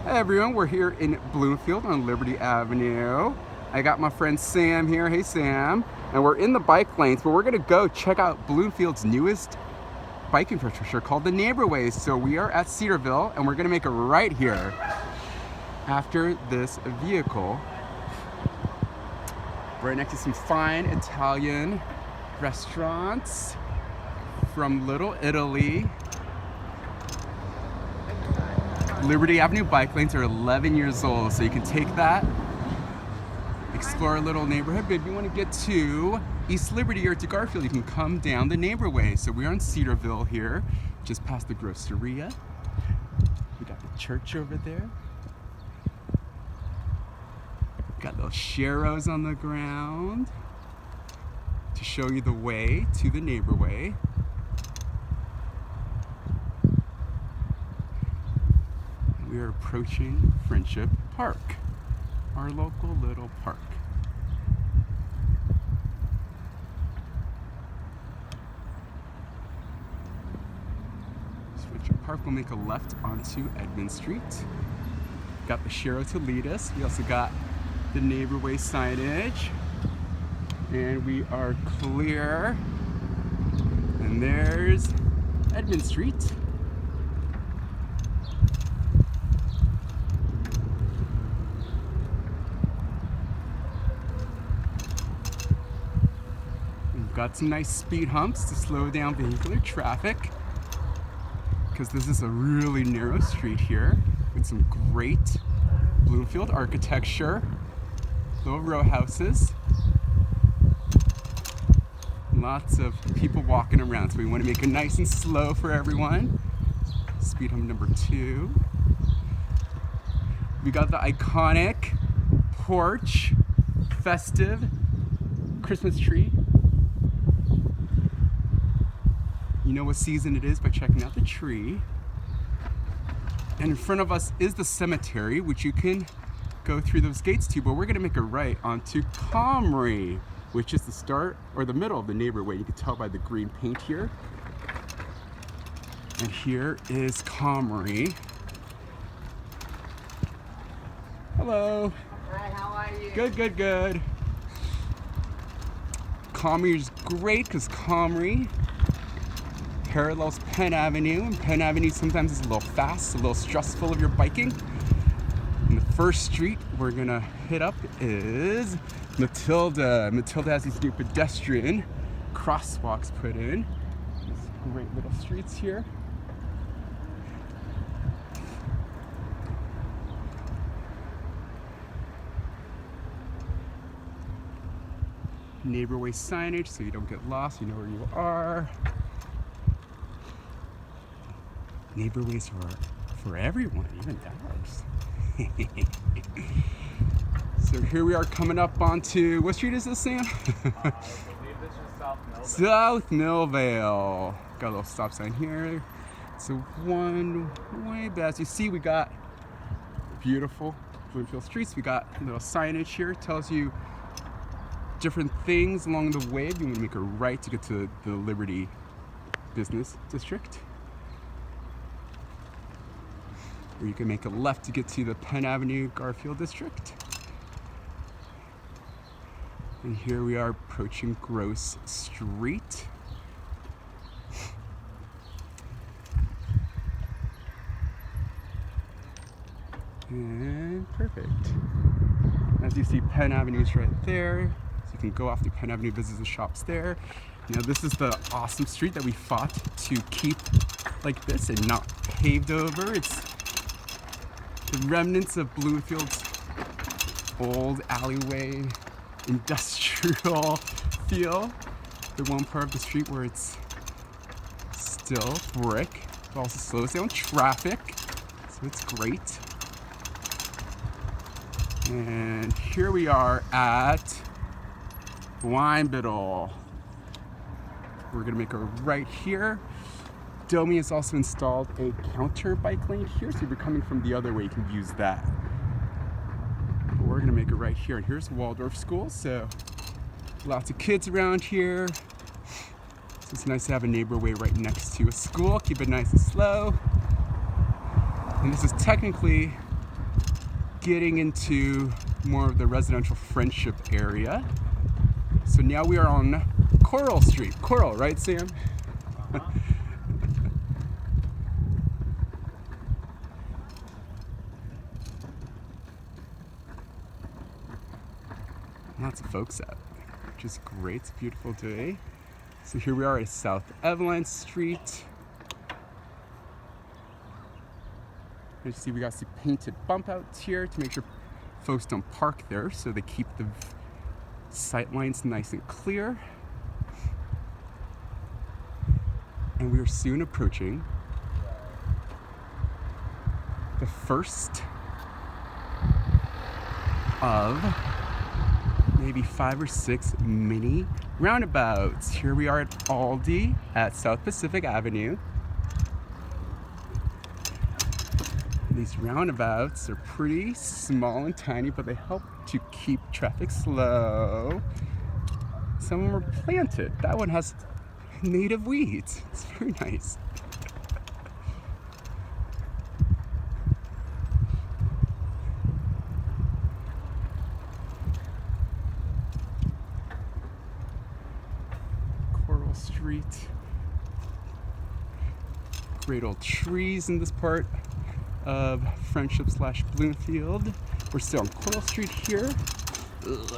Hey everyone, we're here in Bloomfield on Liberty Avenue. I got my friend Sam here. Hey Sam. And we're in the bike lanes, but we're gonna go check out Bloomfield's newest bike infrastructure called the Neighborways. So we are at Cedarville and we're gonna make a right here after this vehicle. Right next to some fine Italian restaurants from Little Italy. Liberty Avenue bike lanes are 11 years old, so you can take that, explore a little neighborhood. But if you want to get to East Liberty or to Garfield, you can come down the Neighborway. So we're on Cedarville here, just past the Groceria. We got the church over there. Got little sharrows on the ground to show you the way to the Neighborway. We are approaching Friendship Park, our local little park. Friendship Park will make a left onto Edmond Street. Got the Sharrow to lead us. We also got the Neighborway signage. And we are clear. And there's Edmond Street. Got some nice speed humps to slow down vehicular traffic, because this is a really narrow street here with some great Bloomfield architecture, little row houses, lots of people walking around, so we want to make it nice and slow for everyone. Speed hump number 2. We got the iconic porch, festive Christmas tree. You know what season it is by checking out the tree. And in front of us is the cemetery, which you can go through those gates to, but we're gonna make a right onto Comrie, which is the start or the middle of the Neighborway. You can tell by the green paint here. And here is Comrie. Hello. Hi, how are you? Good, good, good. Comrie is great because Comrie parallels Penn Avenue, and Penn Avenue sometimes is a little fast, a little stressful if you're biking. And the first street we're gonna hit up is Matilda. Matilda has these new pedestrian crosswalks put in. These great little streets here. Neighborway signage so you don't get lost, you know where you are. Neighborways for everyone, even dogs. So here we are coming up onto, what street is this, Sam? I believe this is South Millvale. South Millvale. Got a little stop sign here. So one way, but as you see, we got beautiful Bloomfield streets. We got a little signage here. It tells you different things along the way. If you want to make a right to get to the Liberty Business District. Or you can make a left to get to the Penn Avenue Garfield District. And here we are approaching Gross Street. And perfect. As you see, Penn Avenue is right there. So you can go off to Penn Avenue, visit the shops there. Now this is the awesome street that we fought to keep like this and not paved over. It's the remnants of Bloomfield's old alleyway industrial feel. The one part of the street where it's still brick, but also slows down traffic, so it's great. And here we are at Bloomfield. We're gonna make a right here. Domi has also installed a counter bike lane here, so if you're coming from the other way, you can use that. But we're gonna make it right here. And here's Waldorf School, so lots of kids around here. So it's nice to have a Neighborway right next to a school. Keep it nice and slow. And this is technically getting into more of the residential Friendship area. So now we are on Coral Street. Coral, right, Sam? Lots of folks out, which is great. It's a beautiful day. So here we are at South Avalanche Street. You see we got some painted bump outs here to make sure folks don't park there, so they keep the sight lines nice and clear. And we are soon approaching the first of maybe 5 or 6 mini roundabouts. Here we are at Aldi at South Pacific Avenue. These roundabouts are pretty small and tiny, but they help to keep traffic slow. Some of them are planted. That one has native weeds. It's very nice. Coral Street. Great old trees in this part of Friendship / Bloomfield. We're still on Coral Street here.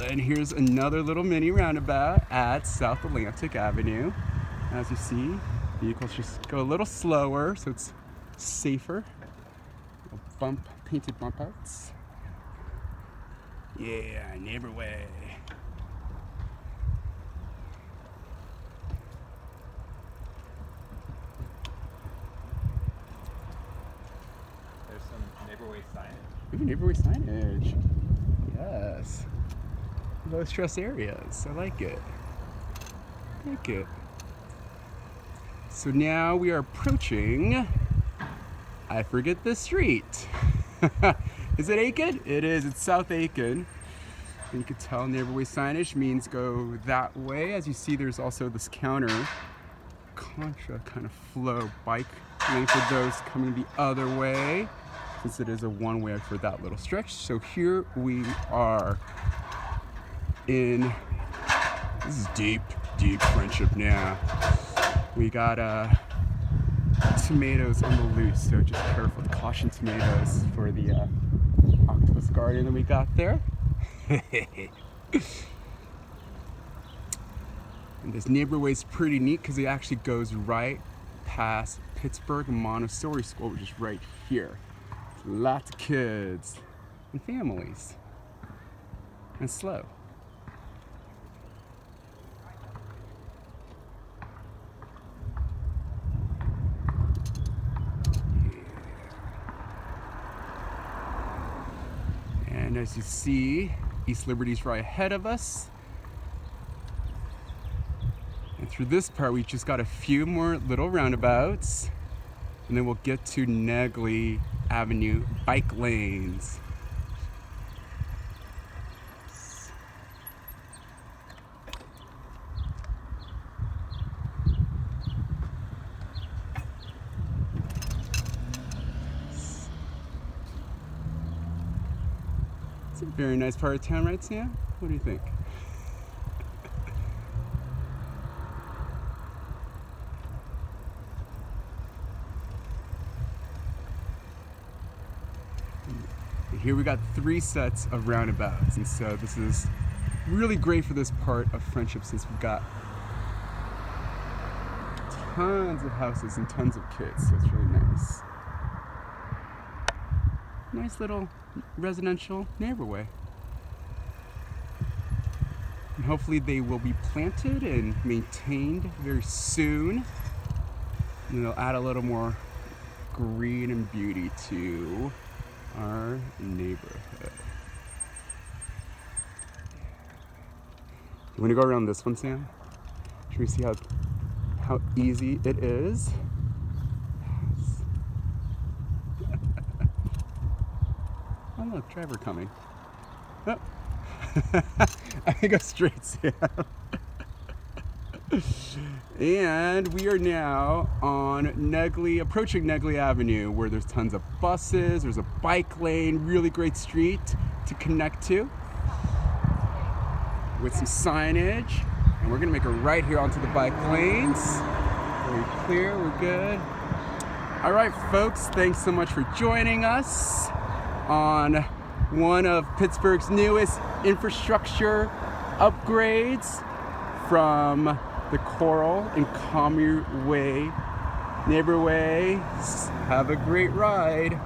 And here's another little mini roundabout at South Atlantic Avenue. As you see, vehicles just go a little slower, so it's safer. Painted bump outs. Yeah, Neighborway. Neighborway signage. Ooh, Neighborway signage. Yes. Low stress areas. I like it. I like it. So now we are approaching, I forget the street. Is it Aiken? It is. It's South Aiken. And you can tell Neighborway signage means go that way. As you see, there's also this contra kind of flow bike lane for those coming the other way, since it is a one-way for that little stretch. So here we are in, this is deep Friendship now. We got tomatoes on the loose, so just careful, caution tomatoes for the octopus garden that we got there. And this Neighborway is pretty neat because it actually goes right past Pittsburgh Montessori School, which is right here. Lots of kids and families, and slow. And as you see, East Liberty's right ahead of us. And through this part, we just got a few more little roundabouts, and then we'll get to Negley Avenue bike lanes. It's a very nice part of town, right, Sam? What do you think? Here we got 3 sets of roundabouts, and so this is really great for this part of Friendship since we've got tons of houses and tons of kids, so it's really nice. Nice little residential Neighborway. And hopefully they will be planted and maintained very soon, and they'll add a little more green and beauty to our neighborhood. You want to go around this one, Sam? Should we see how easy it is? Yes. Oh look, driver coming. Oh. I can go straight, Sam. And we are now on approaching Negley Avenue, where there's tons of buses, there's a bike lane, really great street to connect to with some signage. And we're gonna make a right here onto the bike lanes. Very clear, we're good. All right, folks, thanks so much for joining us on one of Pittsburgh's newest infrastructure upgrades from the Coral and Comrie Way. Neighborways, have a great ride.